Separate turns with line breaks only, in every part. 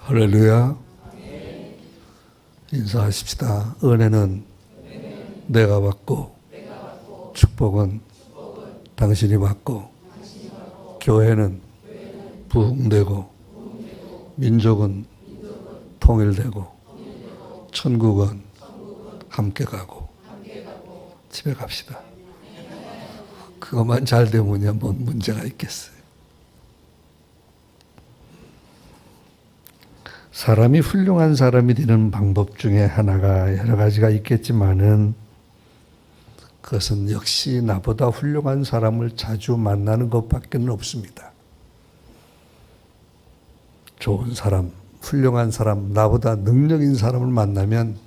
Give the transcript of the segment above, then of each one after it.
할렐루야. 인사하십시다. 은혜는 내가 받고 축복은 당신이 받고 교회는 부흥되고 민족은 통일되고 천국은 함께 가고 집에 갑시다. 그것만 잘 되면 뭔 문제가 있겠어요. 사람이 훌륭한 사람이 되는 방법 중에 하나가 여러 가지가 있겠지만은 그것은 역시 나보다 훌륭한 사람을 자주 만나는 것밖에 없습니다. 좋은 사람, 훌륭한 사람, 나보다 능력인 사람을 만나면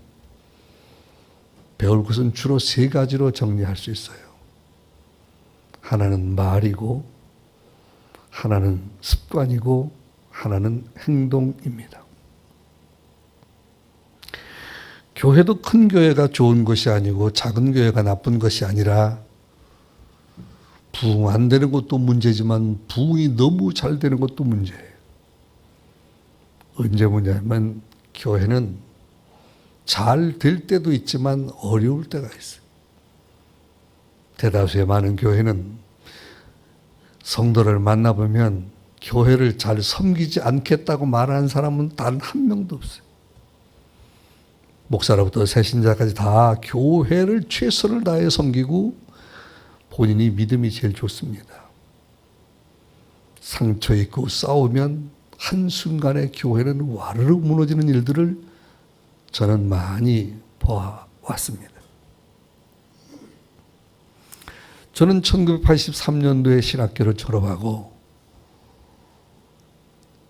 배울 것은 주로 세 가지로 정리할 수 있어요. 하나는 말이고, 하나는 습관이고, 하나는 행동입니다. 교회도 큰 교회가 좋은 것이 아니고 작은 교회가 나쁜 것이 아니라 부흥 안 되는 것도 문제지만 부흥이 너무 잘 되는 것도 문제예요. 언제 문제냐면 교회는 잘 될 때도 있지만 어려울 때가 있어요. 대다수의 많은 교회는 성도를 만나보면 교회를 잘 섬기지 않겠다고 말하는 사람은 단 한 명도 없어요. 목사로부터 새신자까지 다 교회를 최선을 다해 섬기고 본인이 믿음이 제일 좋습니다. 상처 있고 싸우면 한순간에 교회는 와르르 무너지는 일들을 저는 많이 보아왔습니다. 저는 1983년도에 신학교를 졸업하고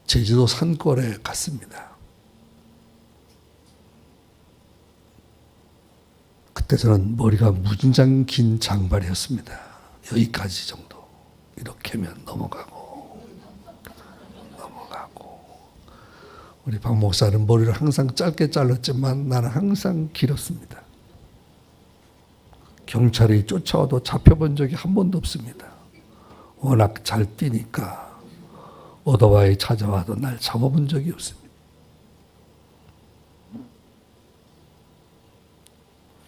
제주도 산골에 갔습니다. 그때 저는 머리가 무진장 긴 장발이었습니다. 여기까지 정도. 이렇게면 넘어가고 우리 박 목사는 머리를 항상 짧게 잘랐지만 나는 항상 길었습니다. 경찰이 쫓아와도 잡혀본 적이 한 번도 없습니다. 워낙 잘 뛰니까 오토바이 찾아와도 날 잡아본 적이 없습니다.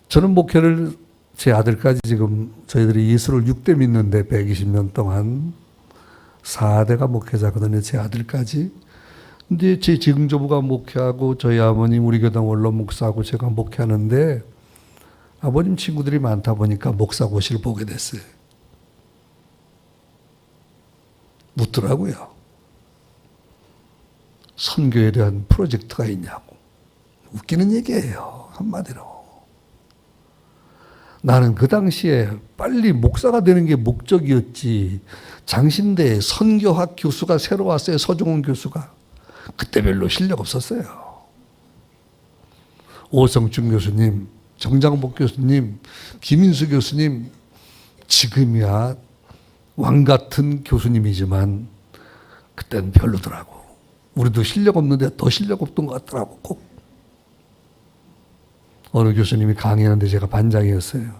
저는 목회를 제 아들까지 지금 저희들이 예수를 6대 믿는데 120년 동안 4대가 목회자거든요. 제 아들까지. 근데 제 증조부가 목회하고 저희 아버님 우리 교당 원로 목사하고 제가 목회하는데 아버님 친구들이 많다 보니까 목사고시를 보게 됐어요. 묻더라고요. 선교에 대한 프로젝트가 있냐고. 웃기는 얘기예요. 한마디로. 나는 그 당시에 빨리 목사가 되는 게 목적이었지. 장신대에 선교학 교수가 새로 왔어요. 서종원 교수가. 그때 별로 실력 없었어요. 오성춘 교수님, 정장복 교수님, 김인수 교수님, 지금이야 왕 같은 교수님이지만 그때는 별로더라고. 우리도 실력 없는데 더 실력 없던 것 같더라고. 꼭. 어느 교수님이 강의하는데 제가 반장이었어요.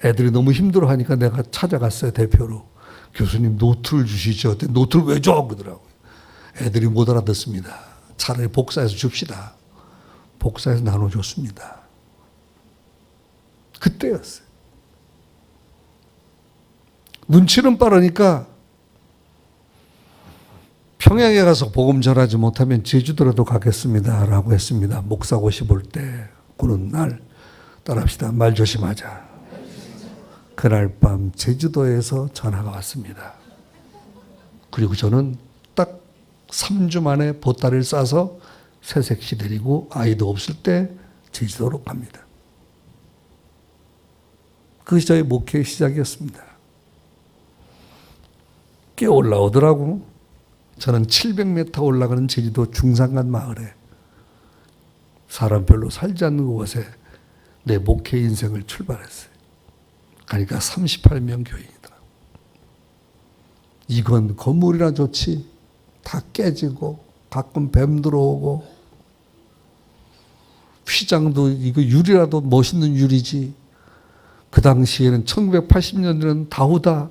애들이 너무 힘들어하니까 내가 찾아갔어요. 대표로. 교수님 노트를 주시죠. 노트를 왜 줘? 그러더라고요. 애들이 못 알아듣습니다. 차라리 복사해서 줍시다. 복사해서 나눠줬습니다. 그때였어요. 눈치는 빠르니까 평양에 가서 복음 전하지 못하면 제주도라도 가겠습니다. 라고 했습니다. 목사고시 볼 때 그런 날 따라합시다. 말 조심하자. 그날 밤 제주도에서 전화가 왔습니다. 그리고 저는 딱 3주 만에 보따리를 싸서 새색시 데리고 아이도 없을 때 제주도로 갑니다. 그것이 저의 목회의 시작이었습니다. 꽤 올라오더라고. 저는 700m 올라가는 제주도 중산간 마을에 사람 별로 살지 않는 곳에 내 목회 인생을 출발했어요. 그러니까 38명 교인이더라고요. 이건 건물이나 좋지 다 깨지고 가끔 뱀 들어오고 휘장도 이거 유리라도 멋있는 유리지. 그 당시에는 1980년대는 다우다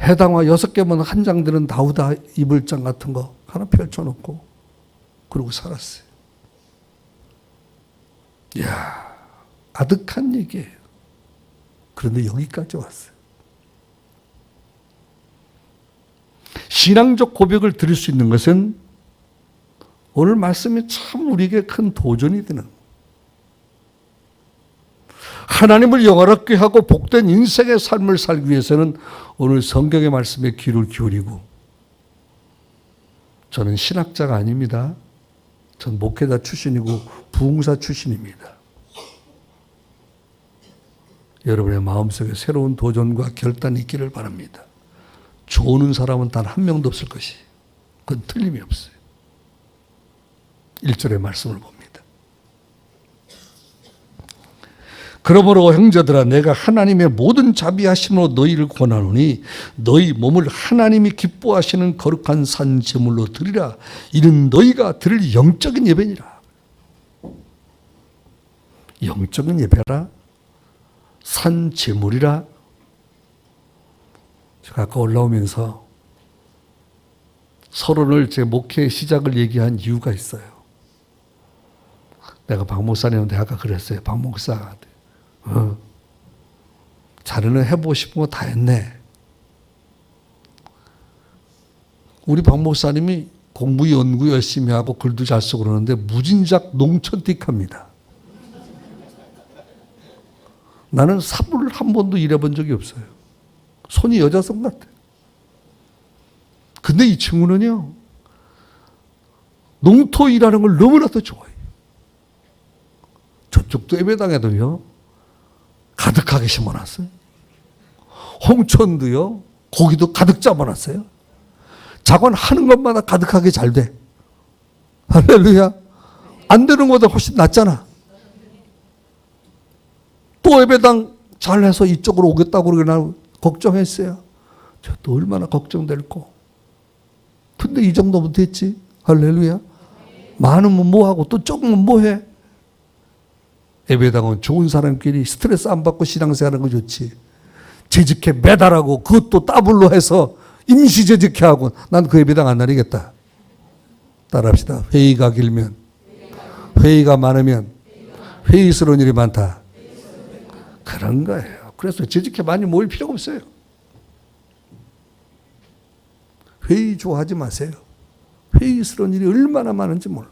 해당화 6개만 한 장 되는 다우다 이불장 같은 거 하나 펼쳐놓고 그러고 살았어요. 이야, 아득한 얘기예요. 그런데 여기까지 왔어요. 신앙적 고백을 드릴 수 있는 것은 오늘 말씀이 참 우리에게 큰 도전이 되는, 하나님을 영화롭게 하고 복된 인생의 삶을 살기 위해서는 오늘 성경의 말씀에 귀를 기울이고, 저는 신학자가 아닙니다. 전 목회자 출신이고 부흥사 출신입니다. 여러분의 마음속에 새로운 도전과 결단이 있기를 바랍니다. 좋은 사람은 단 한 명도 없을 것이, 그건 틀림이 없어요. 1절의 말씀을 봅니다. 그러므로 형제들아, 내가 하나님의 모든 자비하심으로 너희를 권하노니 너희 몸을 하나님이 기뻐하시는 거룩한 산 제물로 드리라. 이는 너희가 드릴 영적인 예배니라. 영적인 예배라, 산 제물이라. 제가 아까 올라오면서 서론을, 제 목회 시작을 얘기한 이유가 있어요. 내가 박 목사님한테 아까 그랬어요. 박 목사가 자네는 해보고 싶은 거 다 했네. 우리 박 목사님이 공부 연구 열심히 하고 글도 잘 쓰고 그러는데 무진작 농촌틱합니다. 나는 삽을 한 번도 일해본 적이 없어요. 손이 여자손 같아. 근데 이 친구는요, 농토 일하는 걸 너무나도 좋아해요. 저쪽도 예배당에도요, 가득하게 심어놨어요. 홍천도요, 고기도 가득 잡아놨어요. 자관 하는 것마다 가득하게 잘 돼. 할렐루야. 안 되는 것보다 훨씬 낫잖아. 또 예배당 잘해서 이쪽으로 오겠다고 그러나 걱정했어요. 저도 얼마나 걱정될고. 근데 이 정도면 됐지. 할렐루야. 많으면 뭐하고 또 조금은 뭐해. 예배당은 좋은 사람끼리 스트레스 안 받고 신앙생활하는 거 좋지. 재직해 매달하고 그것도 더블로 해서 임시 재직해 하고 난 그 예배당 안 다니겠다. 따라합시다. 회의가 길면, 회의가 많으면 회의스러운 일이 많다. 그런 거예요. 그래서 재직해 많이 모일 필요가 없어요. 회의 좋아하지 마세요. 회의스러운 일이 얼마나 많은지 몰라.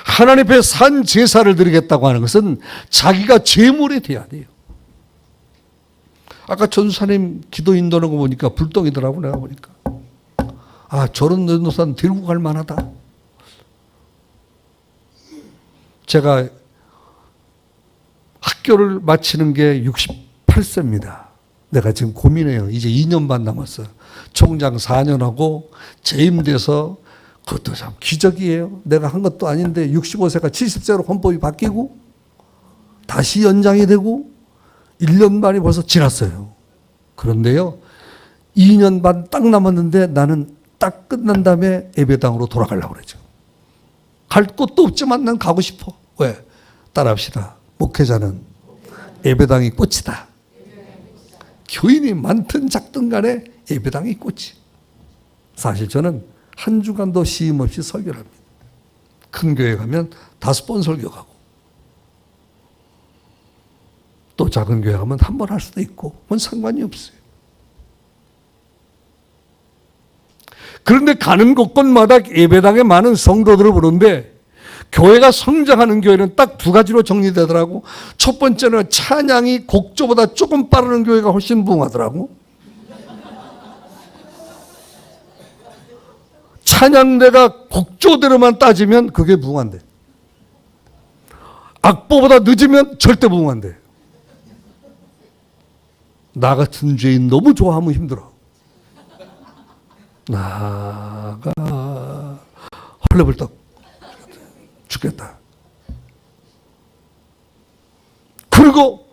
하나님 앞에 산 제사를 드리겠다고 하는 것은 자기가 제물이 돼야 돼요. 아까 전사님 기도 인도하는 거 보니까 불똥이더라고. 내가 보니까 아, 저런 전도사는 데리고 갈 만하다. 제가 학교를 마치는 게 68세입니다. 내가 지금 고민해요. 이제 2년 반 남았어. 총장 4년 하고 재임돼서, 그것도 참 기적이에요. 내가 한 것도 아닌데 65세가 70세로 헌법이 바뀌고 다시 연장이 되고 1년 반이 벌써 지났어요. 그런데요, 2년 반 딱 남았는데 나는 딱 끝난 다음에 예배당으로 돌아가려고 그러죠. 갈 곳도 없지만 난 가고 싶어. 왜? 따라합시다. 목회자는 예배당이 꽃이다. 교인이 많든 작든 간에 예배당이 꽃이. 사실 저는 한 주간도 쉼 없이 설교를 합니다. 큰 교회 가면 5번 설교 가고, 또 작은 교회 가면 한 번 할 수도 있고, 그건 상관이 없어요. 그런데 가는 곳곳마다 예배당에 많은 성도들을 보는데, 교회가 성장하는 교회는 딱 2가지로 정리되더라고. 첫 번째는 찬양이 곡조보다 조금 빠르는 교회가 훨씬 부흥하더라고. 찬양대가 곡조대로만 따지면 그게 부흥한대. 악보보다 늦으면 절대 부흥한대. 나 같은 죄인 너무 좋아하면 힘들어. 나가 헐레벌떡 죽겠다. 그리고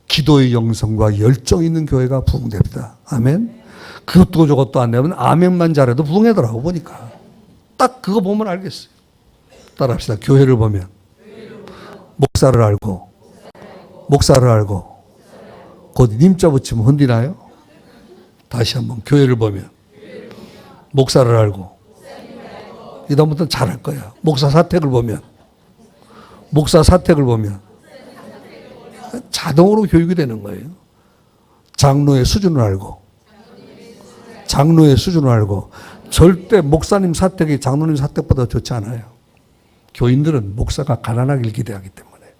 기도의 영성과 열정 있는 교회가 부흥됩니다. 아멘. 그것도 저것도 안 되면 아멘만 잘해도 부흥하더라고. 보니까 딱 그거 보면 알겠어요. 따라합시다. 교회를 보면 목사를 알고, 목사를 알고, 곧 님자 붙이면 혼디나요? 다시 한번 교회를 보면 목사를 알고 이다음부터는 잘할 거야. 목사 사택을 보면 자동으로 교육이 되는 거예요. 장로의 수준을 알고 절대 목사님 사택이 장로님 사택보다 좋지 않아요. 교인들은 목사가 가난하길 기대하기 때문에.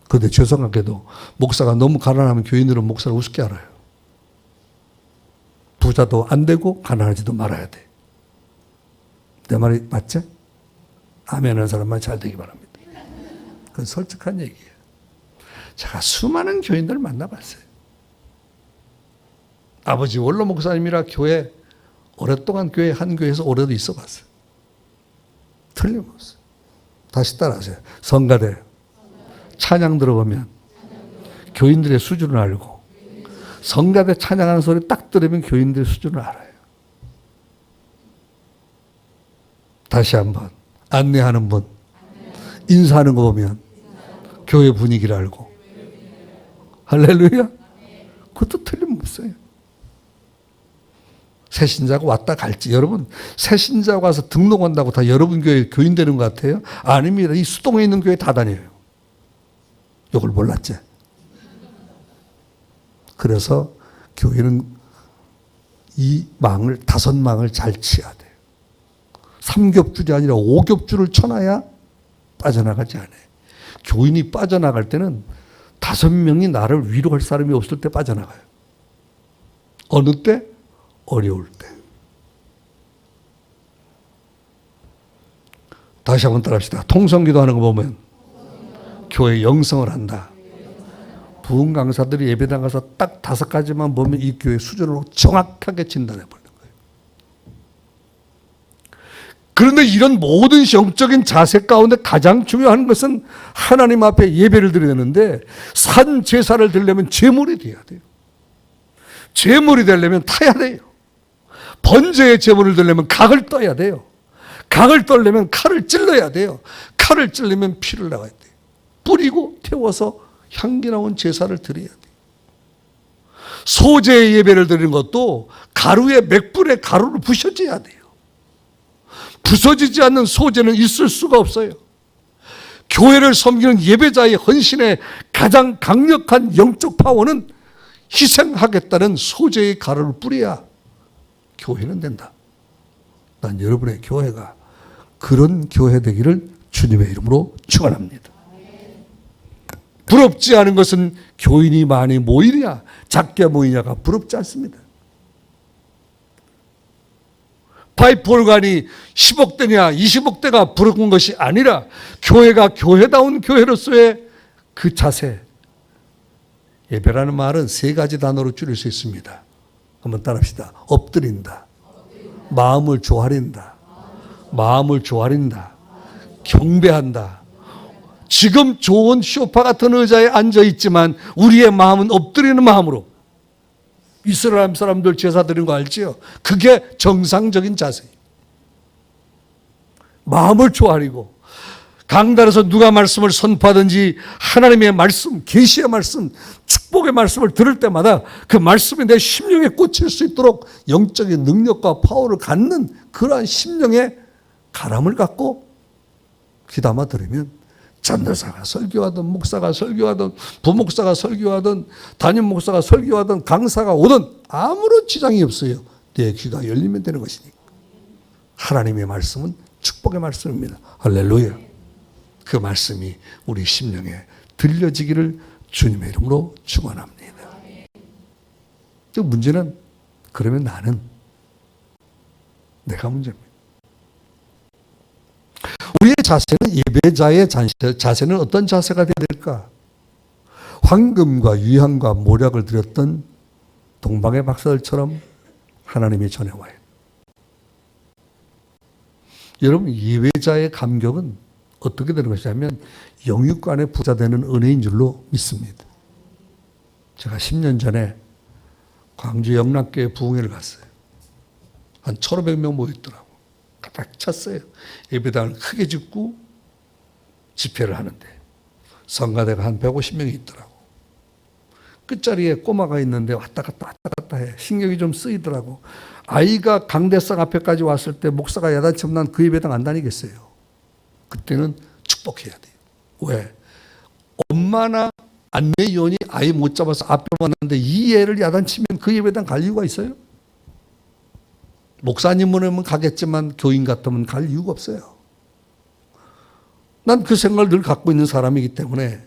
그런데 죄송하게도 목사가 너무 가난하면 교인들은 목사를 우습게 알아요. 부자도 안 되고 가난하지도 말아야 돼. 내 말이 맞지? 아멘 하는 사람만 잘 되기 바랍니다. 그건 솔직한 얘기예요. 제가 수많은 교인들을 만나봤어요. 아버지 원로 목사님이라 교회 오랫동안 한 교회에서 오래도 있어 봤어요. 틀림없어요. 다시 따라하세요. 성가대 찬양 들어보면 교인들의 수준을 알고 성가대 찬양하는 소리 딱 들으면 교인들의 수준을 알아요. 다시 한번 안내하는 분 인사하는 거 보면 교회 분위기를 알고 할렐루야. 그것도 틀림없어요. 새신자가 왔다 갈지 여러분 새신자가 와서 등록한다고 다 여러분 교회 교인 되는 것 같아요? 아닙니다. 이 수동에 있는 교회 다 다녀요. 이걸 몰랐지? 그래서 교회는 이 망을 5망을 잘 치어야 돼요. 3겹줄이 아니라 5겹줄을 쳐놔야 빠져나가지 않아요. 교인이 빠져나갈 때는 5명이 나를 위로할 사람이 없을 때 빠져나가요. 어느 때? 어려울 때. 다시 한번 따라합시다. 통성기도하는 거 보면 교회 영성을 한다. 부흥 강사들이 예배당 가서 딱 5가지만 보면 이 교회 수준으로 정확하게 진단해 버리는 거예요. 그런데 이런 모든 영적인 자세 가운데 가장 중요한 것은 하나님 앞에 예배를 드려야 되는데 산 제사를 드리려면 제물이 돼야 돼요. 제물이 되려면 타야 돼요. 번제의 제물을 드리려면 각을 떠야 돼요. 각을 떠려면 칼을 찔러야 돼요. 칼을 찔르면 피를 나가야 돼요. 뿌리고 태워서 향기 나온 제사를 드려야 돼요. 소제의 예배를 드리는 것도 가루에 맥불에 가루를 부셔줘야 돼요. 부서지지 않는 소제는 있을 수가 없어요. 교회를 섬기는 예배자의 헌신의 가장 강력한 영적 파워는 희생하겠다는 소제의 가루를 뿌려야 교회는 된다. 난 여러분의 교회가 그런 교회 되기를 주님의 이름으로 축원합니다. 부럽지 않은 것은 교인이 많이 모이냐 작게 모이냐가 부럽지 않습니다. 파이프 오르간이 10억대냐 20억대가 부러운 것이 아니라 교회가 교회다운 교회로서의 그 자세. 예배라는 말은 3가지 단어로 줄일 수 있습니다. 한번 따라합시다. 엎드린다. 마음을 조아린다. 경배한다. 지금 좋은 소파 같은 의자에 앉아 있지만 우리의 마음은 엎드리는 마음으로. 이스라엘 사람들 제사 드리는 거 알지요? 그게 정상적인 자세예요. 마음을 조아리고 강단에서 누가 말씀을 선포하든지 하나님의 말씀, 계시의 말씀, 축복의 말씀을 들을 때마다 그 말씀이 내 심령에 꽂힐 수 있도록 영적인 능력과 파워를 갖는 그러한 심령의 가람을 갖고 귀담아 들으면 전도사가 설교하든 목사가 설교하든 부목사가 설교하든 담임 목사가 설교하든 강사가 오든 아무런 지장이 없어요. 내 귀가 열리면 되는 것이니까. 하나님의 말씀은 축복의 말씀입니다. 할렐루야. 그 말씀이 우리 심령에 들려지기를 주님의 이름으로 축원합니다. 문제는 그러면 내가 문제입니다. 우리의 자세는 예배자의 자세는 어떤 자세가 되어야 될까? 황금과 유향과 모략을 드렸던 동방의 박사들처럼 하나님이 전해와요. 여러분 예배자의 감격은 어떻게 되는 것이냐면 영육간에 부자 되는 은혜인 줄로 믿습니다. 제가 10년 전에 광주 영락교회 부흥회를 갔어요. 한 1,500명 모였더라고. 가득 찼어요. 예배당을 크게 짓고 집회를 하는데 성가대가 한 150명이 있더라고. 끝자리에 꼬마가 있는데 왔다 갔다 갔다 해. 신경이 좀 쓰이더라고. 아이가 강대상 앞에까지 왔을 때 목사가 야단치면 난 그 예배당 안 다니겠어요. 그때는 축복해야 돼요. 왜? 엄마나 안내위원이 아이 못 잡아서 앞에 왔는데 이 애를 야단치면 그 예배당 갈 이유가 있어요? 목사님은 가겠지만 교인 같으면 갈 이유가 없어요. 난 그 생각을 늘 갖고 있는 사람이기 때문에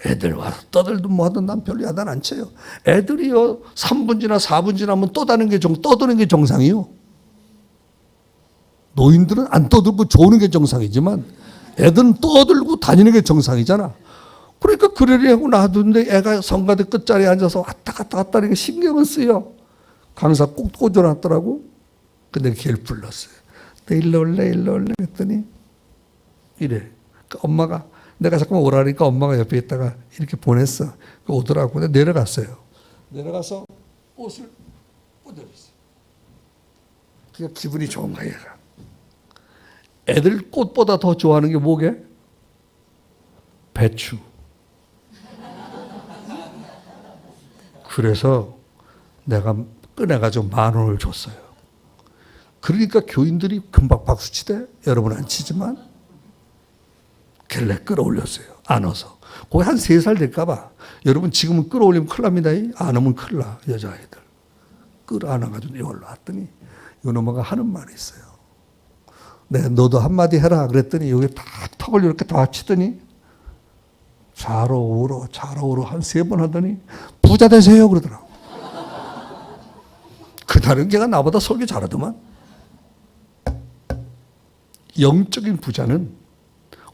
애들 와서 떠들든 뭐 하든 난 별로 야단 안 쳐요. 애들이요 3분 지나 4분 지나면 떠드는 게 정상이요. 노인들은 안 떠들고 조는 게 정상이지만 애들은 떠들고 다니는 게 정상이잖아. 그러니까 그러려 하고 놔두는데 애가 성가대 끝자리에 앉아서 왔다 갔다 하니까 신경은 쓰여. 강사 꼭 꽂아놨더라고. 근데 걔를 불렀어요. 너 일로 올래 했더니 이래. 그러니까 엄마가 내가 잠깐만 오라니까 엄마가 옆에 있다가 이렇게 보냈어. 오더라고. 내가 내려갔어요. 내려가서 옷을 꽂아줬어요. 그러니까 기분이 좋은 거야, 얘가. 애들 꽃보다 더 좋아하는 게 뭐게? 배추. 그래서 내가 꺼내가지고 10,000원을 줬어요. 그러니까 교인들이 금방 박수치대. 여러분 안 치지만 갤레 끌어올렸어요. 안아서. 거기 한 3살 될까봐. 여러분 지금은 끌어올리면 큰일 납니다. 안 오면 큰일 나. 여자아이들. 끌어안아가지고 여기로 왔더니 요놈아가 하는 말이 있어요. 내가 너도 한마디 해라 그랬더니 여기 다 턱을 이렇게 다 치더니 좌로 우로 한 3번 하더니 부자 되세요 그러더라고. 그날은 걔가 나보다 설교 잘하더만. 영적인 부자는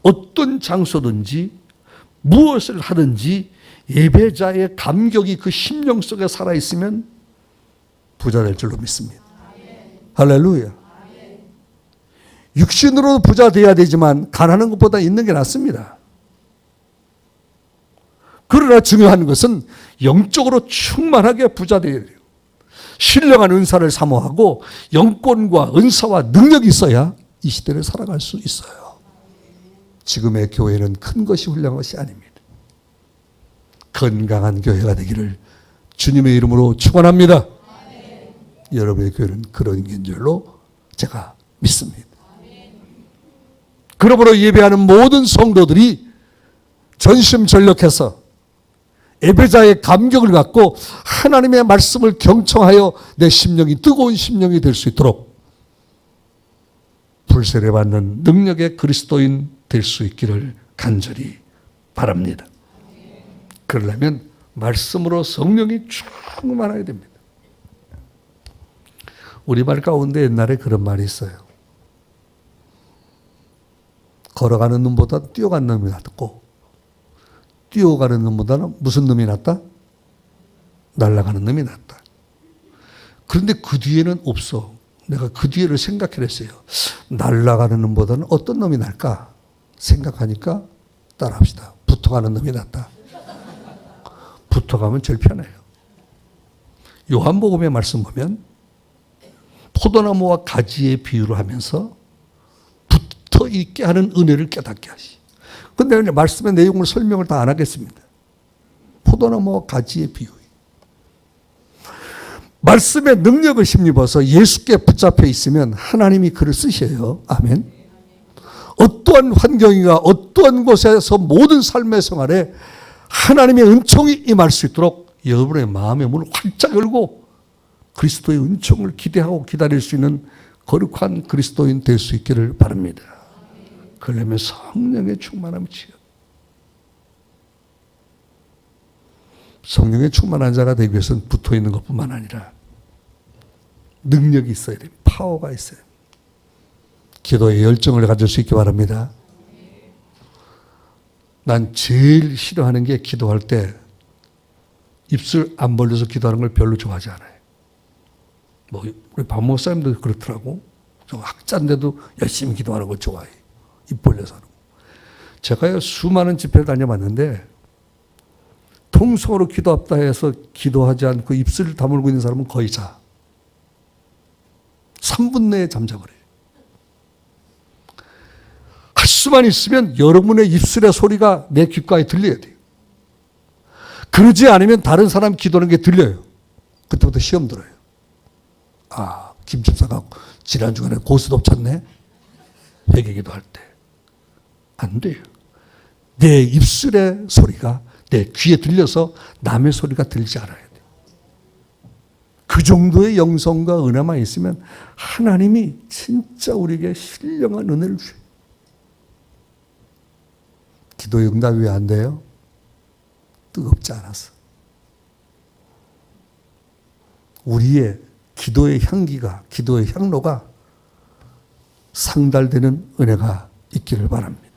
어떤 장소든지 무엇을 하든지 예배자의 감격이 그 심령 속에 살아있으면 부자 될 줄로 믿습니다. 할렐루야. 육신으로 부자 돼야 되지만 가난한 것보다 있는 게 낫습니다. 그러나 중요한 것은 영적으로 충만하게 부자 되어야 돼요. 신령한 은사를 사모하고 영권과 은사와 능력이 있어야 이 시대를 살아갈 수 있어요. 지금의 교회는 큰 것이 훌륭한 것이 아닙니다. 건강한 교회가 되기를 주님의 이름으로 축원합니다. 여러분의 교회는 그런 게 줄로 제가 믿습니다. 그러므로 예배하는 모든 성도들이 전심전력해서 예배자의 감격을 갖고 하나님의 말씀을 경청하여 내 심령이 뜨거운 심령이 될 수 있도록 불세례 받는 능력의 그리스도인 될 수 있기를 간절히 바랍니다. 그러려면 말씀으로 성령이 충만해야 됩니다. 우리말 가운데 옛날에 그런 말이 있어요. 걸어가는 놈보다 뛰어가는 놈이 낫고 뛰어가는 놈보다는 무슨 놈이 낫다? 날아가는 놈이 낫다. 그런데 그 뒤에는 없어. 내가 그 뒤를 생각해냈어요. 날아가는 놈보다는 어떤 놈이 날까? 생각하니까 따라합시다. 붙어가는 놈이 낫다. 붙어가면 제일 편해요. 요한복음의 말씀 보면 포도나무와 가지의 비유를 하면서 붙어 있게 하는 은혜를 깨닫게 하시. 근데 말씀의 내용을 설명을 다 안 하겠습니다. 포도나무와 가지의 비유. 말씀의 능력을 힘입어서 예수께 붙잡혀 있으면 하나님이 그를 쓰셔요. 아멘. 어떠한 환경이나 어떠한 곳에서 모든 삶의 생활에 하나님의 은총이 임할 수 있도록 여러분의 마음의 문을 활짝 열고 그리스도의 은총을 기대하고 기다릴 수 있는 거룩한 그리스도인 될 수 있기를 바랍니다. 그러려면 성령의 충만함이 지요. 성령의 충만한 자가 되기 위해서는 붙어 있는 것뿐만 아니라 능력이 있어야 됩니다. 파워가 있어요. 기도의 열정을 가질 수 있기 바랍니다. 난 제일 싫어하는 게 기도할 때 입술 안 벌려서 기도하는 걸 별로 좋아하지 않아요. 뭐 우리 박 목사님도 그렇더라고. 저 학자인데도 열심히 기도하는 걸 좋아해. 입 벌려서 하는 거. 제가 수많은 집회를 다녀봤는데 통성으로 기도합다 해서 기도하지 않고 입술을 다물고 있는 사람은 거의 자. 3분 내에 잠자버려요. 할 수만 있으면 여러분의 입술의 소리가 내 귓가에 들려야 돼요. 그러지 않으면 다른 사람 기도하는 게 들려요. 그때부터 시험 들어요. 아, 김 집사가 지난 주간에 고스톱 쳤네? 회개기도 할 때. 안 돼요. 내 입술의 소리가 내 귀에 들려서 남의 소리가 들리지 않아야 돼요. 그 정도의 영성과 은혜만 있으면 하나님이 진짜 우리에게 신령한 은혜를 주셔요. 기도의 응답이 왜 안 돼요? 뜨겁지 않아서. 우리의 기도의 향기가, 기도의 향로가 상달되는 은혜가 있기를 바랍니다.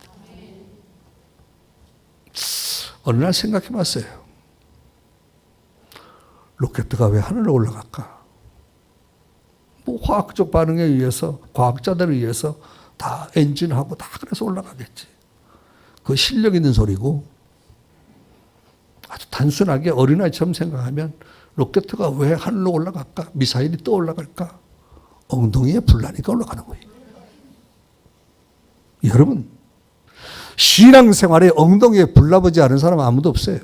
어느 날 생각해 봤어요. 로켓가 왜 하늘로 올라갈까? 뭐 화학적 반응에 의해서, 과학자들에 의해서 다 엔진하고 다 그래서 올라가겠지. 그 실력 있는 소리고, 아주 단순하게 어린아이처럼 생각하면 로켓가 왜 하늘로 올라갈까? 미사일이 또 올라갈까? 엉덩이에 불나니까 올라가는 거예요. 여러분, 신앙생활에 엉덩이에 불나보지 않은 사람 아무도 없어요.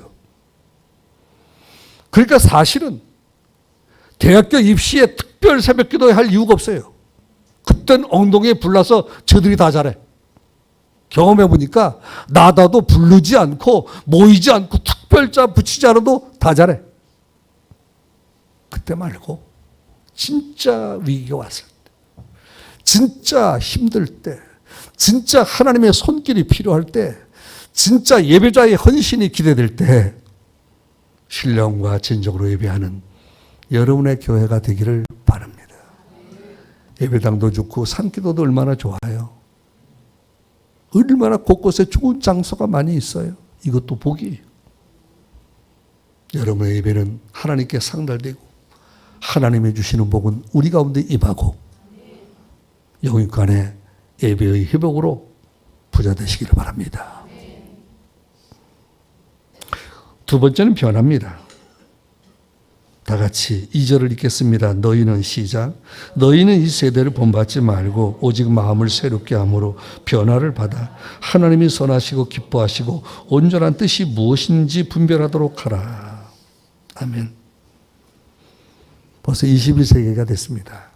그러니까 사실은 대학교 입시에 특별 새벽기도에 할 이유가 없어요. 그땐 엉덩이에 불나서 저들이 다 잘해. 경험해 보니까 나다도 부르지 않고 모이지 않고 특별자 붙이지 않아도 다 잘해. 그때 말고 진짜 위기가 왔을 때, 진짜 힘들 때, 진짜 하나님의 손길이 필요할 때, 진짜 예배자의 헌신이 기대될 때 신령과 진정으로 예배하는 여러분의 교회가 되기를 바랍니다. 예배당도 좋고 산기도도 얼마나 좋아요. 얼마나 곳곳에 좋은 장소가 많이 있어요. 이것도 복이에요. 여러분의 예배는 하나님께 상달되고 하나님이 주시는 복은 우리 가운데 임하고 영육간의 예배의 회복으로 부자 되시기를 바랍니다. 두 번째는 변화입니다. 다 같이 2절을 읽겠습니다. 너희는 시작. 너희는 이 세대를 본받지 말고 오직 마음을 새롭게 함으로 변화를 받아 하나님이 선하시고 기뻐하시고 온전한 뜻이 무엇인지 분별하도록 하라. 아멘. 벌써 21세기가 됐습니다.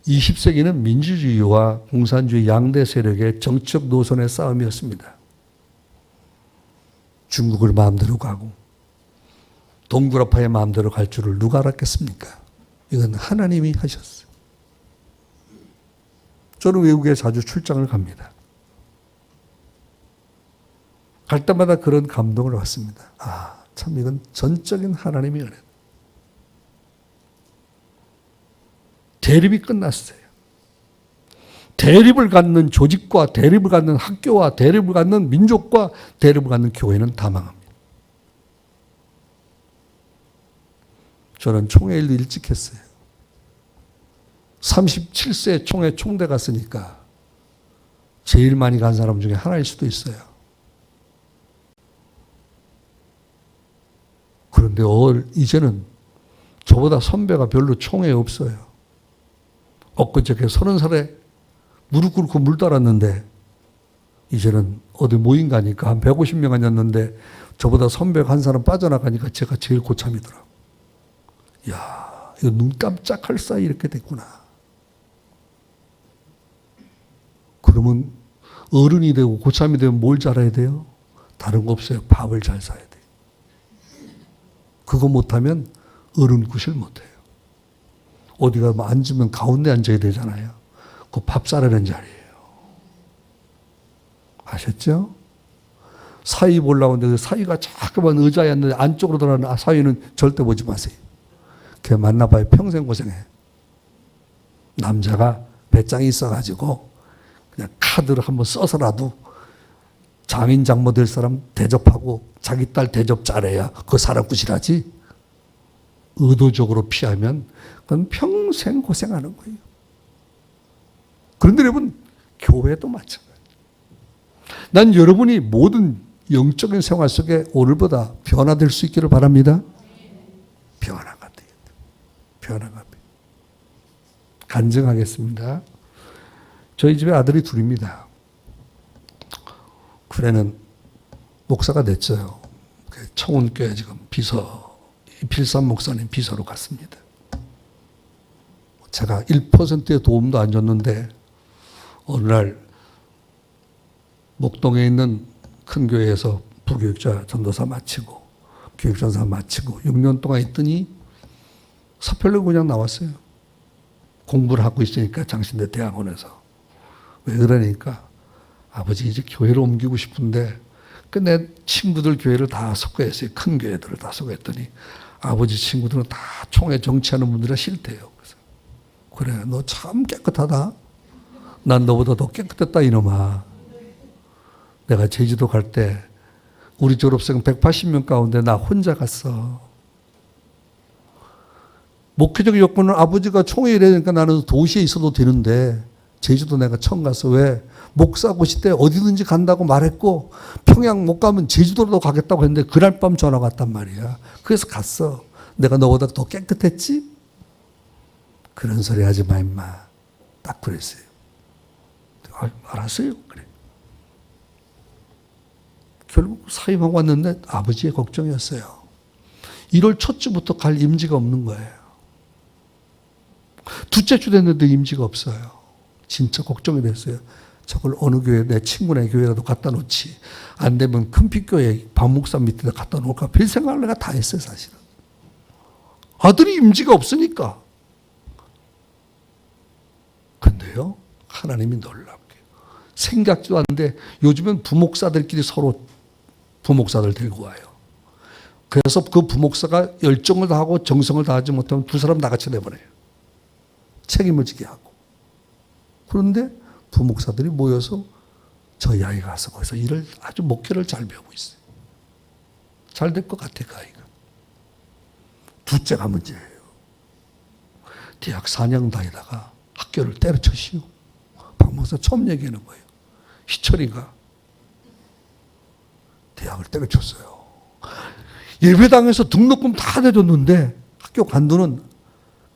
20세기는 민주주의와 공산주의 양대 세력의 정치적 노선의 싸움이었습니다. 중국을 마음대로 가고 동구라파의 마음대로 갈 줄을 누가 알았겠습니까? 이건 하나님이 하셨어요. 저는 외국에 자주 출장을 갑니다. 갈 때마다 그런 감동을 받습니다. 아, 참 이건 전적인 하나님의 은혜. 대립이 끝났어요. 대립을 갖는 조직과 대립을 갖는 학교와 대립을 갖는 민족과 대립을 갖는 교회는 다 망합니다. 저는 총회 일도 일찍 했어요. 37세 총회 총대 갔으니까 제일 많이 간 사람 중에 하나일 수도 있어요. 그런데 이제는 저보다 선배가 별로 총회에 없어요. 엊그저께 30살에 무릎 꿇고 물 따랐는데 이제는 어디 모임 가니까 한 150명 앉았는데 저보다 선배가 한 사람 빠져나가니까 제가 제일 고참이더라고요. 이야, 이거 눈 깜짝할 사이 이렇게 됐구나. 그러면 어른이 되고 고참이 되면 뭘 잘해야 돼요? 다른 거 없어요. 밥을 잘 사야 돼요. 그거 못하면 어른 구실 못해요. 어디가 앉으면 가운데 앉아야 되잖아요. 그 밥 싸라는 자리예요. 아셨죠? 사위 보려고 하는데 사위가 자꾸만 의자에 앉는데 안쪽으로 들어가는 사위는 절대 보지 마세요. 걔 만나봐야 평생 고생해. 남자가 배짱이 있어가지고 그냥 카드를 한번 써서라도 장인 장모 될 사람 대접하고 자기 딸 대접 잘해야 그 사람 구실하지. 의도적으로 피하면 그건 평생 고생하는 거예요. 그런데 여러분, 교회도 마찬가지예요. 난 여러분이 모든 영적인 생활 속에 오늘보다 변화될 수 있기를 바랍니다. 변화가 돼요. 변화가 돼요. 간증하겠습니다. 저희 집에 아들이 둘입니다. 그래는 목사가 됐어요. 청운교회 지금 비서 필삼 목사님 비서로 갔습니다. 제가 1%의 도움도 안 줬는데 어느 날 목동에 있는 큰 교회에서 부교육자 전도사 마치고 교육전사 마치고 6년 동안 있더니 서편로 그냥 나왔어요. 공부를 하고 있으니까 장신대 대학원에서. 왜 그러니까 아버지 이제 교회를 옮기고 싶은데 그 내 친구들 교회를 다 소개했어요. 큰 교회들을 다 소개했더니 아버지 친구들은 다 총회 정치하는 분들이 싫대요. 그래서 그래 너 참 깨끗하다. 난 너보다 더 깨끗했다 이놈아. 내가 제주도 갈 때 우리 졸업생 180명 가운데 나 혼자 갔어. 목회적 여건은 아버지가 총회 일하니까 나는 도시에 있어도 되는데 제주도 내가 처음 갔어. 왜? 목사 고시 때 어디든지 간다고 말했고 평양 못 가면 제주도로 가겠다고 했는데 그날 밤 전화가 왔단 말이야. 그래서 갔어. 내가 너보다 더 깨끗했지? 그런 소리 하지 마 임마. 딱 그랬어요. 알았어요. 그래. 결국 사임하고 왔는데 아버지의 걱정이었어요. 1월 첫 주부터 갈 임지가 없는 거예요. 둘째 주 됐는데 임지가 없어요. 진짜 걱정이 됐어요. 저걸 어느 교회, 내 친구네 교회라도 갖다 놓지. 안 되면 큰빛교회 박목사 밑에다 갖다 놓을까. 별 생각을 내가 다 했어요, 사실은. 아들이 임지가 없으니까. 근데요, 하나님이 놀랍게. 생각지도 않는데 요즘은 부목사들끼리 서로 부목사들 들고 와요. 그래서 그 부목사가 열정을 다하고 정성을 다하지 못하면 두 사람 나같이 내버려요. 책임을 지게 하고. 그런데 부목사들이 모여서 저희 아이가 가서 거기서 일을 아주 목회를 잘 배우고 있어요. 잘 될 것 같아, 그 아이가. 둘째가 문제예요. 대학 4년 다니다가 학교를 때려쳤시오. 박 목사 처음 얘기하는 거예요. 희철이가 대학을 때려쳤어요. 예배당에서 등록금 다 내줬는데 학교 간두는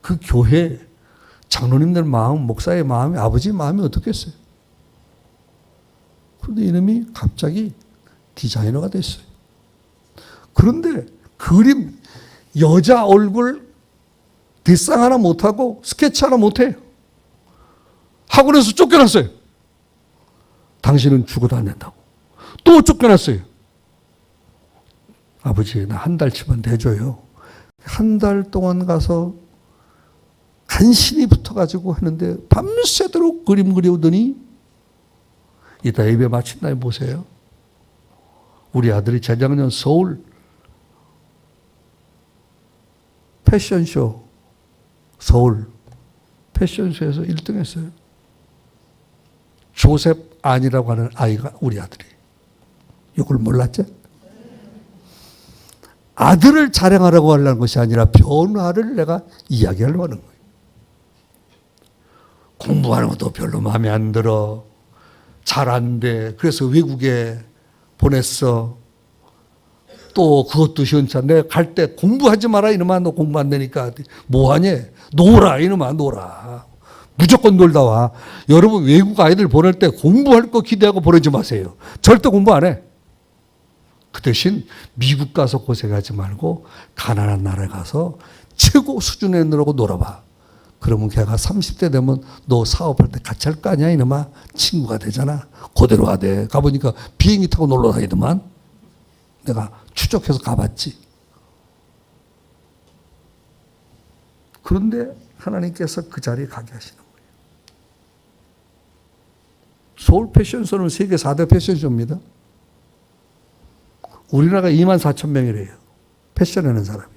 그 교회 장로님들 마음, 목사의 마음이, 아버지의 마음이 어떻겠어요? 그런데 이놈이 갑자기 디자이너가 됐어요. 그런데 그림, 여자 얼굴 뒷상 하나 못하고 스케치 하나 못해요. 학원에서 쫓겨났어요. 당신은 죽어도 안 된다고. 또 쫓겨났어요. 아버지, 나 한 달치만 내줘요. 한 달 동안 가서 간신히 붙어가지고 하는데 밤새도록 그림 그리우더니 이따 예배 마친 날 보세요. 우리 아들이 재작년 서울 패션쇼, 서울 패션쇼에서 1등 했어요. 조셉 안이라고 하는 아이가 우리 아들이. 이걸 몰랐죠? 아들을 자랑하라고 하려는 것이 아니라 변화를 내가 이야기하려고 하는 거예요. 공부하는 것도 별로 마음에 안 들어. 잘 안 돼. 그래서 외국에 보냈어. 또 그것도 시원찮. 내가 갈 때 공부하지 마라 이놈아. 너 공부 안 되니까. 뭐 하냐. 놀아 이놈아 놀아. 무조건 놀다 와. 여러분 외국 아이들 보낼 때 공부할 거 기대하고 보내지 마세요. 절대 공부 안 해. 그 대신 미국 가서 고생하지 말고 가난한 나라에 가서 최고 수준의 애들하고 놀아봐. 그러면 걔가 30대 되면 너 사업할 때 같이 할 거 아니야 이놈아. 친구가 되잖아. 그대로 하대. 가보니까 비행기 타고 놀러 다니더만. 내가 추적해서 가봤지. 그런데 하나님께서 그 자리에 가게 하시는 거예요. 서울 패션쇼는 세계 4대 패션쇼입니다. 우리나라가 24,000명이래요. 패션하는 사람이.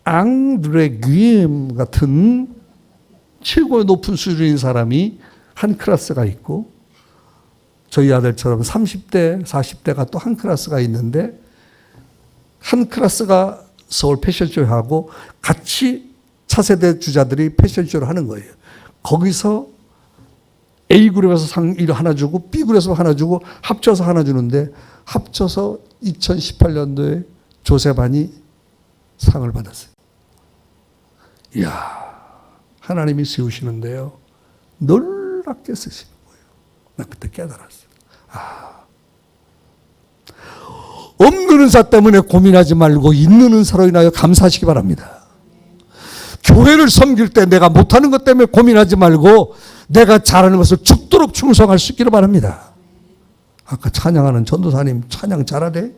앙드레 귀엠 같은 최고의 높은 수준인 사람이 한 클래스가 있고 저희 아들처럼 30대, 40대가 또 한 클래스가 있는데 한 클래스가 서울 패션쇼를 하고 같이 차세대 주자들이 패션쇼를 하는 거예요. 거기서 A그룹에서 상 하나 주고 B그룹에서 하나 주고 합쳐서 하나 주는데 합쳐서 2018년도에 조세반이 상을 받았어요. 이야, 하나님이 세우시는데요. 놀랍게 쓰시는 거예요. 나 그때 깨달았어요. 아, 없는 은사 때문에 고민하지 말고 있는 은사로 인하여 감사하시기 바랍니다. 교회를 섬길 때 내가 못하는 것 때문에 고민하지 말고 내가 잘하는 것을 죽도록 충성할 수 있기를 바랍니다. 아까 찬양하는 전도사님 찬양 잘하대?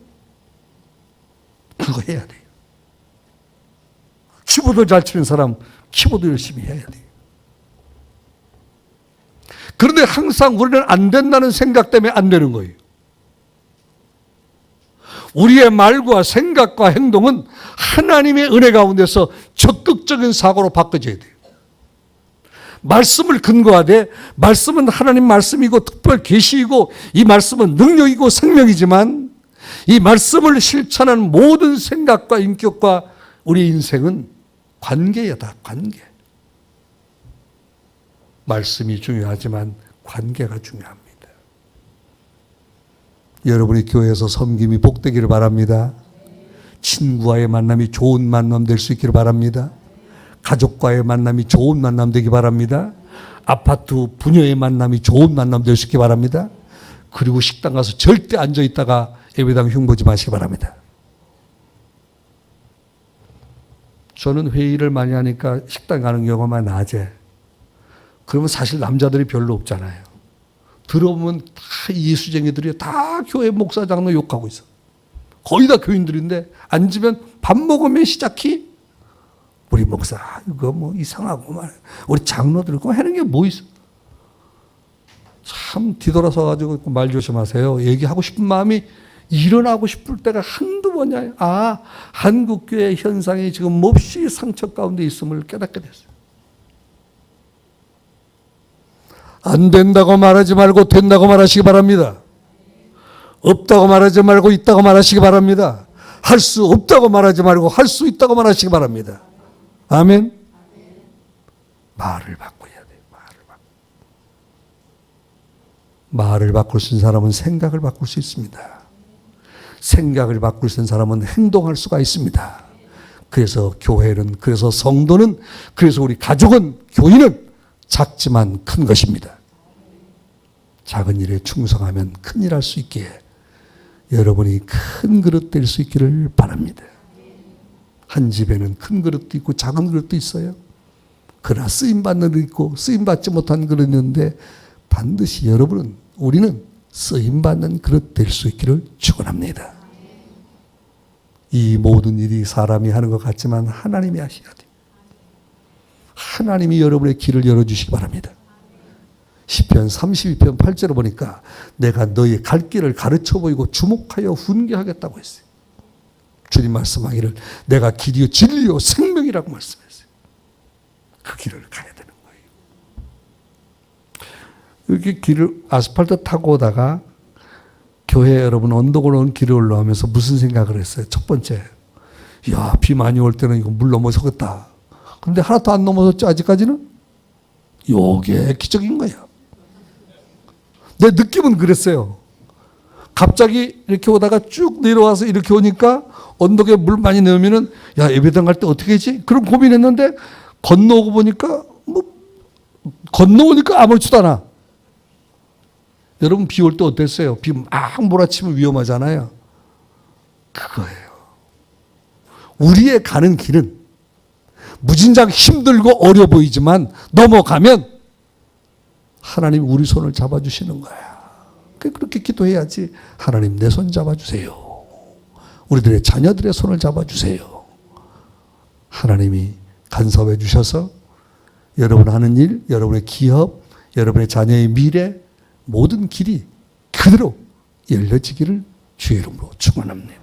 그거 해야 돼요. 키보드 잘 치는 사람 키보드 열심히 해야 돼요. 그런데 항상 우리는 안 된다는 생각 때문에 안 되는 거예요. 우리의 말과 생각과 행동은 하나님의 은혜 가운데서 적극적인 사고로 바꿔져야 돼요. 말씀을 근거하되 말씀은 하나님 말씀이고 특별 계시이고 이 말씀은 능력이고 생명이지만 이 말씀을 실천하는 모든 생각과 인격과 우리 인생은 관계여다. 관계. 말씀이 중요하지만 관계가 중요합니다. 여러분이 교회에서 섬김이 복되기를 바랍니다. 친구와의 만남이 좋은 만남 될 수 있기를 바랍니다. 가족과의 만남이 좋은 만남 되기 바랍니다. 아파트 부녀의 만남이 좋은 만남 될 수 있기 바랍니다. 그리고 식당 가서 절대 앉아 있다가 예배당 흉보지 마시기 바랍니다. 저는 회의를 많이 하니까 식당 가는 경우가 낮에. 그러면 사실 남자들이 별로 없잖아요. 들어보면 다 예수쟁이들이 다 교회 목사 장로 욕하고 있어. 거의 다 교인들인데 앉으면 밥 먹으면 시작히 우리 목사 이거 뭐 이상하고 말 우리 장로들 그거 하는 게 뭐 있어. 참 뒤돌아서 가지고 말 조심하세요. 얘기하고 싶은 마음이 일어나고 싶을 때가 한두 번이야. 아, 한국교회 현상이 지금 몹시 상처 가운데 있음을 깨닫게 됐어요. 안 된다고 말하지 말고 된다고 말하시기 바랍니다. 없다고 말하지 말고 있다고 말하시기 바랍니다. 할 수 없다고 말하지 말고 할 수 있다고 말하시기 바랍니다. 아멘. 말을 바꿔야 돼요. 말을 바꿀 수 있는 사람은 생각을 바꿀 수 있습니다. 생각을 바꿀 수 있는 사람은 행동할 수가 있습니다. 그래서 교회는, 그래서 성도는, 그래서 우리 가족은, 교인은 작지만 큰 것입니다. 작은 일에 충성하면 큰 일 할 수 있기에 여러분이 큰 그릇 될 수 있기를 바랍니다. 한 집에는 큰 그릇도 있고 작은 그릇도 있어요. 그러나 쓰임받는 그릇 있고 쓰임받지 못한 그릇이 있는데 반드시 여러분은, 우리는 쓰임받는 그릇 될 수 있기를 축원합니다. 이 모든 일이 사람이 하는 것 같지만 하나님이 하셔야 돼요. 하나님이 여러분의 길을 열어주시기 바랍니다. 시편 32편 8절을 보니까 내가 너의 갈 길을 가르쳐 보이고 주목하여 훈계하겠다고 했어요. 주님 말씀하기를 내가 길이요 진리요 생명이라고 말씀했어요. 그 길을 가야 되는 거예요. 이렇게 길을 아스팔트 타고 오다가 교회 여러분 언덕 올라온 길을 올라오면서 무슨 생각을 했어요? 첫 번째, 야, 비 많이 올 때는 이거 물 넘어서겠다. 근데 하나도 안 넘어섰죠, 아직까지는? 요게 기적인 거예요. 내 느낌은 그랬어요. 갑자기 이렇게 오다가 쭉 내려와서 이렇게 오니까 언덕에 물 많이 넣으면은, 야, 예배당 갈 때 어떻게 하지? 그런 고민했는데, 건너오고 보니까, 건너오니까 아무렇지도 않아. 여러분, 비 올 때 어땠어요? 비 막 몰아치면 위험하잖아요. 그거예요. 우리의 가는 길은 무진장 힘들고 어려 보이지만 넘어가면 하나님 우리 손을 잡아주시는 거야. 그렇게 기도해야지. 하나님 내 손 잡아주세요. 우리들의 자녀들의 손을 잡아주세요. 하나님이 간섭해 주셔서 여러분 하는 일, 여러분의 기업, 여러분의 자녀의 미래 모든 길이 그대로 열려지기를 주의 이름으로 축원합니다.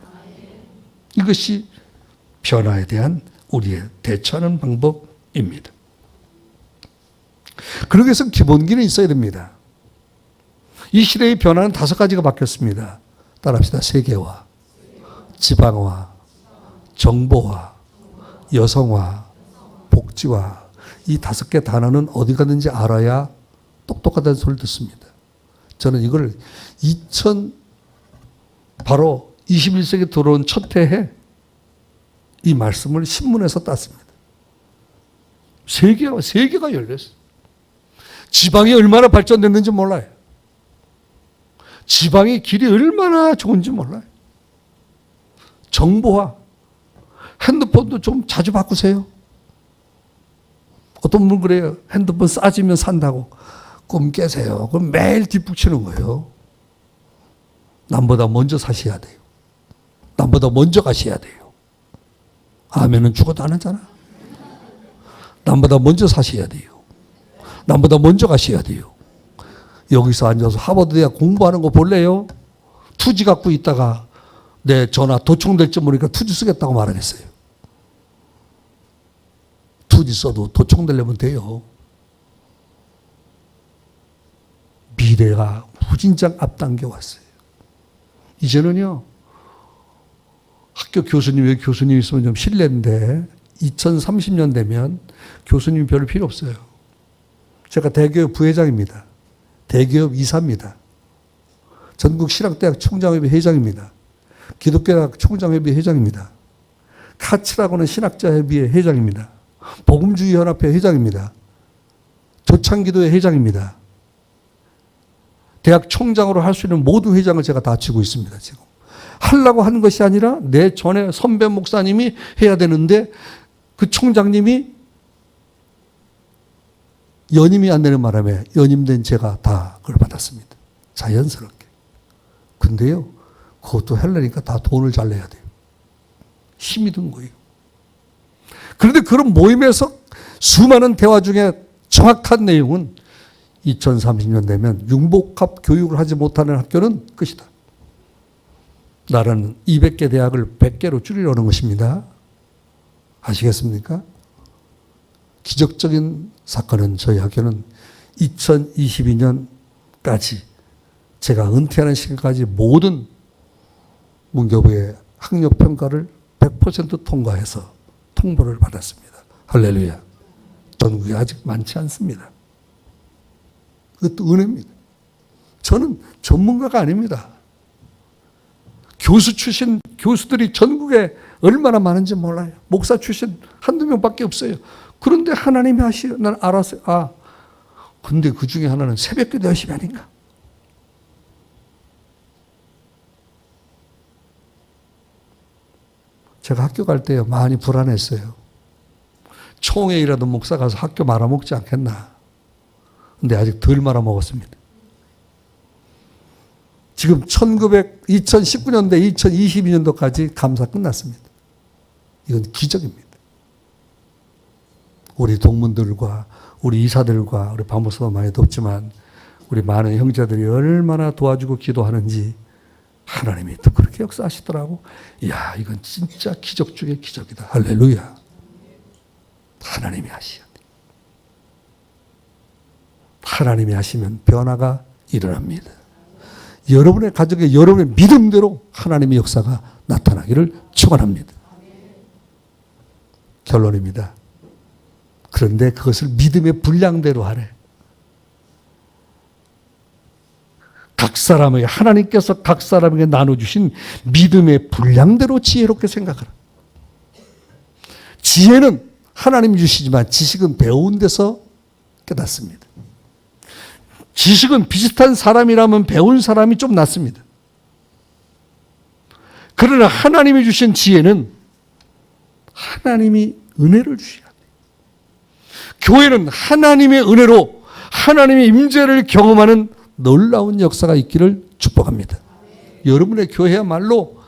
이것이 변화에 대한 우리의 대처하는 방법입니다. 그러기 위해서 기본기는 있어야 됩니다. 이 시대의 변화는 5가지가 바뀌었습니다. 따라합시다. 세계화, 지방화, 정보화, 여성화, 복지화. 이 5개 단어는 어디 가든지 알아야 똑똑하다는 소리를 듣습니다. 저는 이걸 바로 21세기 들어온 첫 해에 이 말씀을 신문에서 땄습니다. 세계가 열렸어요. 지방이 얼마나 발전됐는지 몰라요. 지방의 길이 얼마나 좋은지 몰라요. 정보화. 핸드폰도 좀 자주 바꾸세요. 어떤 분은 그래요. 핸드폰 싸지면 산다고. 꿈 깨세요. 그럼 매일 뒷북치는 거예요. 남보다 먼저 사셔야 돼요. 남보다 먼저 가셔야 돼요. 아멘은 죽어도 안 하잖아. 남보다 먼저 사셔야 돼요. 남보다 먼저 가셔야 돼요. 여기서 앉아서 하버드 대학 공부하는 거 볼래요? 투지 갖고 있다가 내 전화 도청될 줄 모르니까 투지 쓰겠다고 말하겠어요. 투지 써도 도청되려면 돼요. 미래가 무진장 앞당겨 왔어요. 이제는요, 학교 교수님, 왜 교수님 있으면 좀 실례인데, 2030년 되면 교수님 별로 필요 없어요. 제가 대기업 부회장입니다. 대기업 이사입니다. 전국 신학대학 총장협의 회장입니다. 기독교대학 총장협의 회장입니다. 카츠라고는 신학자협의회 회장입니다. 복음주의연합회 회장입니다. 조창기도회 회장입니다. 대학 총장으로 할 수 있는 모든 회장을 제가 다 쥐고 있습니다. 지금 하려고 하는 것이 아니라 내 전에 선배 목사님이 해야 되는데 그 총장님이 연임이 안 되는 바람에 연임된 제가 다 그걸 받았습니다. 자연스럽게. 근데요, 그것도 하려니까 다 돈을 잘 내야 돼요. 힘이 든 거예요. 그런데 그런 모임에서 수많은 대화 중에 정확한 내용은 2030년 되면 융복합 교육을 하지 못하는 학교는 끝이다. 나라는 200개 대학을 100개로 줄이려는 것입니다. 아시겠습니까? 기적적인 사건은 저희 학교는 2022년까지 제가 은퇴하는 시기까지 모든 문교부의 학력평가를 100% 통과해서 통보를 받았습니다. 할렐루야. 전국에 아직 많지 않습니다. 그것도 은혜입니다. 저는 전문가가 아닙니다. 교수 출신 교수들이 전국에 얼마나 많은지 몰라요. 목사 출신 한두 명밖에 없어요. 그런데 하나님이 하시요. 난 알았어요. 아, 근데 그 중에 하나는 새벽기도 열심히 하니까. 제가 학교 갈 때 많이 불안했어요. 총회이라도 목사 가서 학교 말아먹지 않겠나. 근데 아직 덜 말아먹었습니다. 지금 2019년대 2022년도까지 감사 끝났습니다. 이건 기적입니다. 우리 동문들과 우리 이사들과 우리 박목사도 많이 돕지만 우리 많은 형제들이 얼마나 도와주고 기도하는지 하나님이 또 그렇게 역사하시더라고. 이야, 이건 진짜 기적 중에 기적이다. 할렐루야. 하나님이 하셔야 돼. 하나님이 하시면 변화가 일어납니다. 여러분의 가정에 여러분의 믿음대로 하나님의 역사가 나타나기를 축원합니다. 결론입니다. 그런데 그것을 믿음의 분량대로 하래. 각 사람에게 하나님께서 각 사람에게 나눠주신 믿음의 분량대로 지혜롭게 생각하라. 지혜는 하나님이 주시지만 지식은 배운 데서 깨닫습니다. 지식은 비슷한 사람이라면 배운 사람이 좀 낫습니다. 그러나 하나님이 주신 지혜는 하나님이 은혜를 주셔야 돼요. 교회는 하나님의 은혜로 하나님의 임재를 경험하는 놀라운 역사가 있기를 축복합니다. 여러분의 교회야말로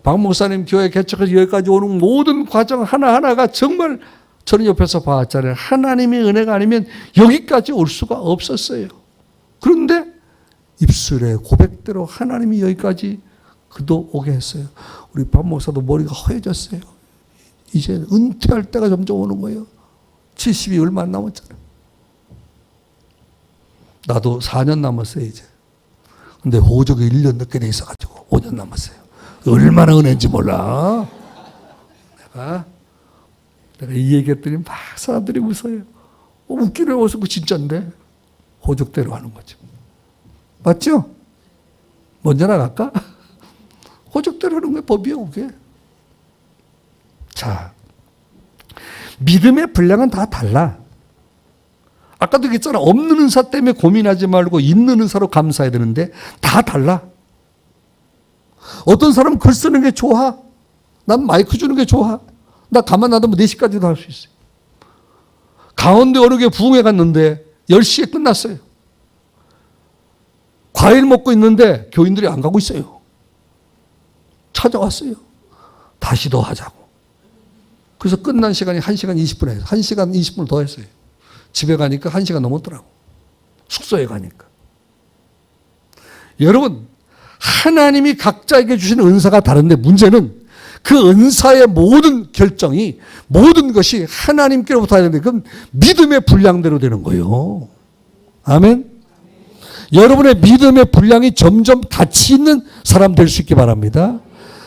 박 목사님 교회 개척해서 여기까지 오는 모든 과정 하나하나가 정말 저는 옆에서 봤잖아요. 하나님의 은혜가 아니면 여기까지 올 수가 없었어요. 그런데 입술의 고백대로 하나님이 여기까지 그도 오게 했어요. 우리 박 목사도 머리가 허해졌어요. 이제 은퇴할 때가 점점 오는 거예요. 70이 얼마 안 남았잖아요. 나도 4년 남았어요, 이제. 근데 호적이 1년 늦게 돼 있어가지고 5년 남았어요. 얼마나 은혜인지 몰라. 내가 이 얘기했더니 막 사람들이 웃어요. 웃기려 웃어. 그 진짜인데. 호적대로 하는 거죠. 맞죠? 먼저 나갈까? 호적대로 하는 거예요, 법이에요, 그게. 자, 믿음의 분량은 다 달라. 아까도 얘기했잖아. 없는 은사 때문에 고민하지 말고 있는 은사로 감사해야 되는데 다 달라. 어떤 사람은 글 쓰는 게 좋아. 난 마이크 주는 게 좋아. 나 가만 놔두면 4시까지도 할 수 있어요. 강원도 어느 게 부흥회 갔는데 10시에 끝났어요. 과일 먹고 있는데 교인들이 안 가고 있어요. 찾아왔어요. 다시 더 하자고. 그래서 끝난 시간이 1시간 20분에 1시간 20분을 더 했어요. 집에 가니까 1시간 넘었더라고. 숙소에 가니까. 여러분, 하나님이 각자에게 주시는 은사가 다른데 문제는 그 은사의 모든 결정이 모든 것이 하나님께로부터 해야 되는데 그건 믿음의 분량대로 되는 거예요. 아멘. 여러분의 믿음의 분량이 점점 가치 있는 사람 될 수 있기 바랍니다.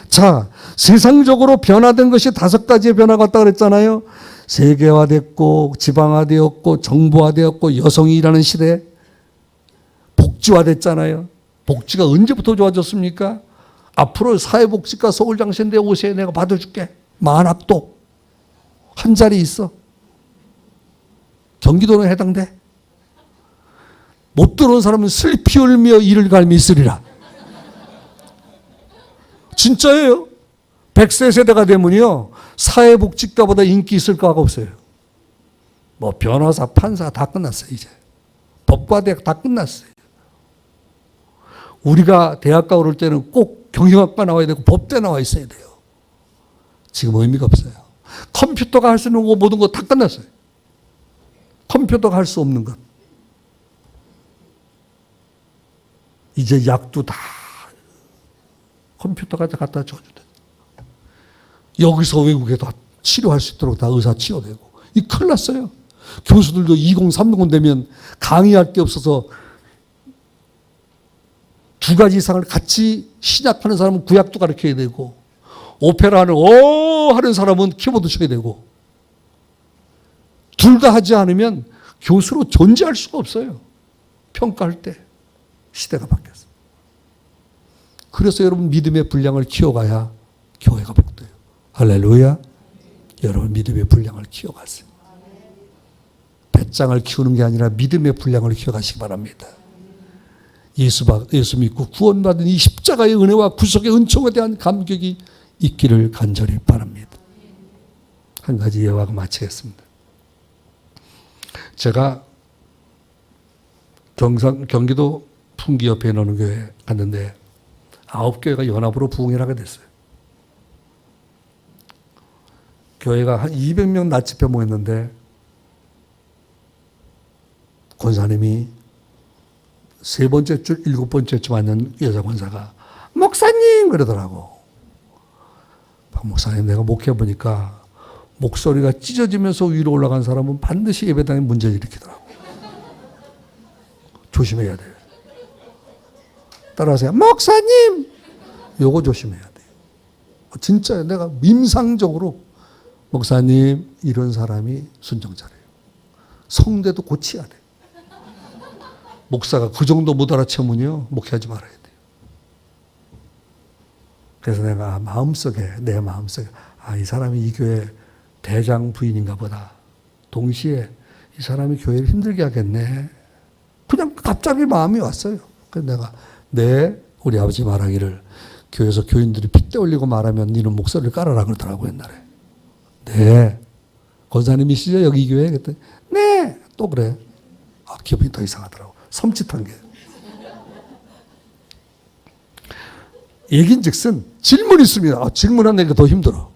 자, 세상적으로 변화된 것이 5가지의 변화가 왔다 그랬잖아요. 세계화됐고 지방화되었고 정부화되었고 여성이 일하는 시대, 복지화됐잖아요. 복지가 언제부터 좋아졌습니까? 앞으로 사회복지과 서울장신대 오세요. 내가 받아줄게. 만학도 한 자리 있어. 경기도는 해당돼. 못 들어온 사람은 슬피 울며 이를 갈미 있으리라. 진짜예요. 100세 세대가 되면요 사회복지과보다 인기 있을 거가 없어요. 뭐 변호사, 판사 다 끝났어요. 이제 법과대학 다 끝났어요. 우리가 대학가 오를 때는 꼭 경영학과 나와야 되고 법대 나와 있어야 돼요. 지금 의미가 없어요. 컴퓨터가 할 수 있는 거 모든 거 다 끝났어요. 컴퓨터가 할 수 없는 것. 이제 약도 다 컴퓨터가 갖다 줘주대. 여기서 외국에 다 치료할 수 있도록 다 의사 치료되고. 이 큰일 났어요. 교수들도 2030년 되면 강의할 게 없어서 2가지 이상을 같이 신약하는 사람은 구약도 가르쳐야 되고 오페라를 하는 사람은 키보드 쳐야 되고 둘 다 하지 않으면 교수로 존재할 수가 없어요. 평가할 때. 시대가 바뀌었어요. 그래서 여러분 믿음의 분량을 키워가야 교회가 복돼요. 할렐루야. 여러분 믿음의 분량을 키워가세요. 배짱을 키우는 게 아니라 믿음의 분량을 키워가시기 바랍니다. 예수 믿고 구원받은 이 십자가의 은혜와 구속의 은총에 대한 감격이 있기를 간절히 바랍니다. 한 가지 예화가 마치겠습니다. 제가 경기도 풍기 옆에 있는 어느 교회 갔는데 9교회가 연합으로 부흥회를 하게 됐어요. 교회가 한 200명 낯집에 모였는데 권사님이 3번째 주, 7번째 주 왔는 여자 권사가 목사님 그러더라고. 박 목사님 내가 목회해보니까 목소리가 찢어지면서 위로 올라간 사람은 반드시 예배당에 문제를 일으키더라고. 조심해야 돼요. 따라하세요. 목사님! 요거 조심해야 돼요. 진짜 내가 임상적으로 목사님 이런 사람이 순정자래요. 성대도 고쳐야 돼요. 목사가 그 정도 못 알아채면요 목회하지 말아야 돼요. 그래서 내가 내 마음속에 이 사람이 이 교회 대장 부인인가 보다. 동시에 이 사람이 교회를 힘들게 하겠네. 그냥 갑자기 마음이 왔어요. 그래서 내가 우리 아버지 말하기를 교회에서 교인들이 핏대 올리고 말하면 니는 목소리를 깔아라 그러더라고 옛날에. 네. 권사님이시죠 여기 교회? 그랬더니 네. 또 그래. 기분이 더 이상하더라고. 섬찟한 게. 얘긴즉슨 질문이 있습니다. 질문하는 게 더 힘들어.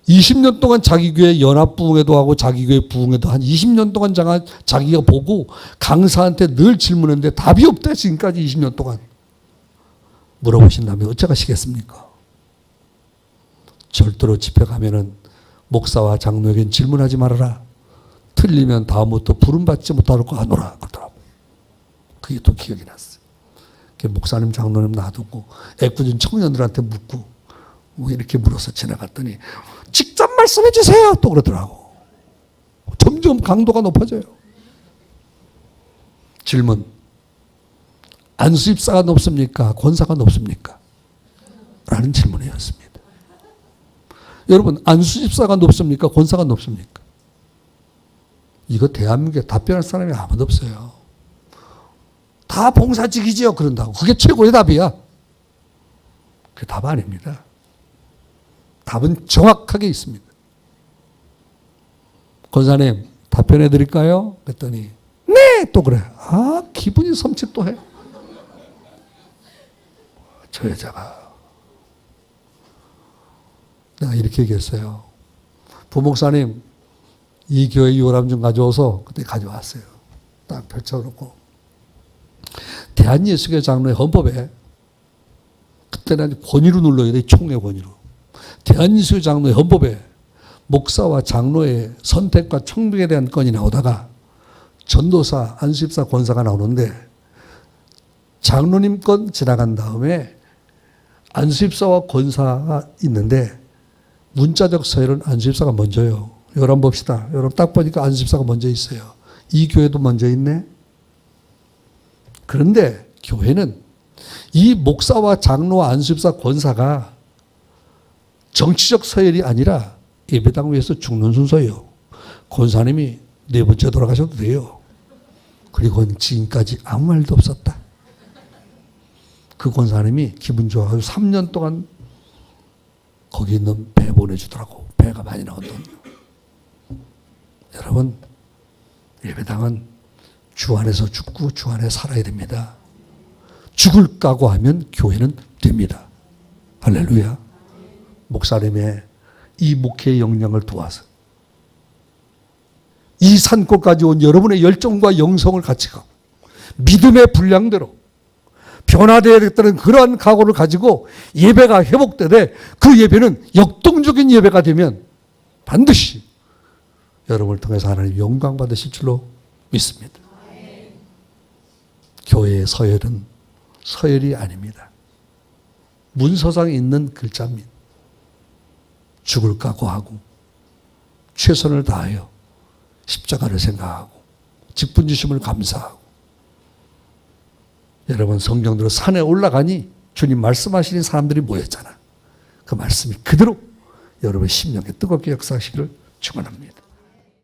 20년 동안 자기 교회 연합부흥회도 하고 자기 교회 부흥회도 한 20년 동안 자기가 보고 강사한테 늘 질문했는데 답이 없대 지금까지 20년 동안. 물어보신다면 어쩌가시겠습니까? 절대로 집회 가면은 목사와 장로에겐 질문하지 말아라. 틀리면 다음부터 부름받지 못할 거 하노라 그러더라고. 그게 또 기억이 났어요. 목사님 장로님 놔두고 애꿎은 청년들한테 묻고 뭐 이렇게 물어서 지나갔더니 직접 말씀해 주세요 또 그러더라고. 점점 강도가 높아져요. 질문. 안수집사가 높습니까? 권사가 높습니까? 라는 질문이었습니다. 여러분 안수집사가 높습니까? 권사가 높습니까? 이거 대한민국에 답변할 사람이 아무도 없어요. 다 봉사직이지요 그런다고. 그게 최고의 답이야. 그게 답 아닙니다. 답은 정확하게 있습니다. 권사님, 답변해 드릴까요? 그랬더니, 네! 또 그래. 아, 기분이 섬찟 또 해. 저 여자가. 내가 이렇게 얘기했어요. 부목사님, 이 교회 요람 좀 가져와서 그때 가져왔어요. 딱 펼쳐놓고. 대한예수교 장로의 헌법에 그때는 권위로 눌러야 돼. 총의 권위로. 대한예수교 장로의 헌법에 목사와 장로의 선택과 청빙에 대한 건이 나오다가 전도사, 안수집사, 권사가 나오는데 장로님 건 지나간 다음에 안수집사와 권사가 있는데 문자적 서열은 안수집사가 먼저요. 여러분 봅시다. 여러분 딱 보니까 안수집사가 먼저 있어요. 이 교회도 먼저 있네. 그런데 교회는 이 목사와 장로와 안수집사, 권사가 정치적 서열이 아니라 예배당 위에서 죽는 순서예요. 권사님이 네 번째 돌아가셔도 돼요. 그리고는 지금까지 아무 말도 없었다. 그 권사님이 기분 좋아서 3년 동안 거기 있는 배 보내주더라고. 배가 많이 나온다고. 여러분, 예배당은 주 안에서 죽고 주 안에 살아야 됩니다. 죽을 각오하면 교회는 됩니다. 할렐루야. 목사님의 이 목회의 역량을 도와서 이 산골까지 온 여러분의 열정과 영성을 같이 가고 믿음의 분량대로 변화되어야겠다는 그러한 각오를 가지고 예배가 회복되되 그 예배는 역동적인 예배가 되면 반드시 여러분을 통해서 하나님 영광 받으실 줄로 믿습니다. 교회의 서열은 서열이 아닙니다. 문서상에 있는 글자입니다. 죽을 각오하고 최선을 다하여 십자가를 생각하고 직분 주심을 감사하고 여러분 성경대로 산에 올라가니 주님 말씀하시는 사람들이 모였잖아. 그 말씀이 그대로 여러분의 심령에 뜨겁게 역사하시기를 축원합니다.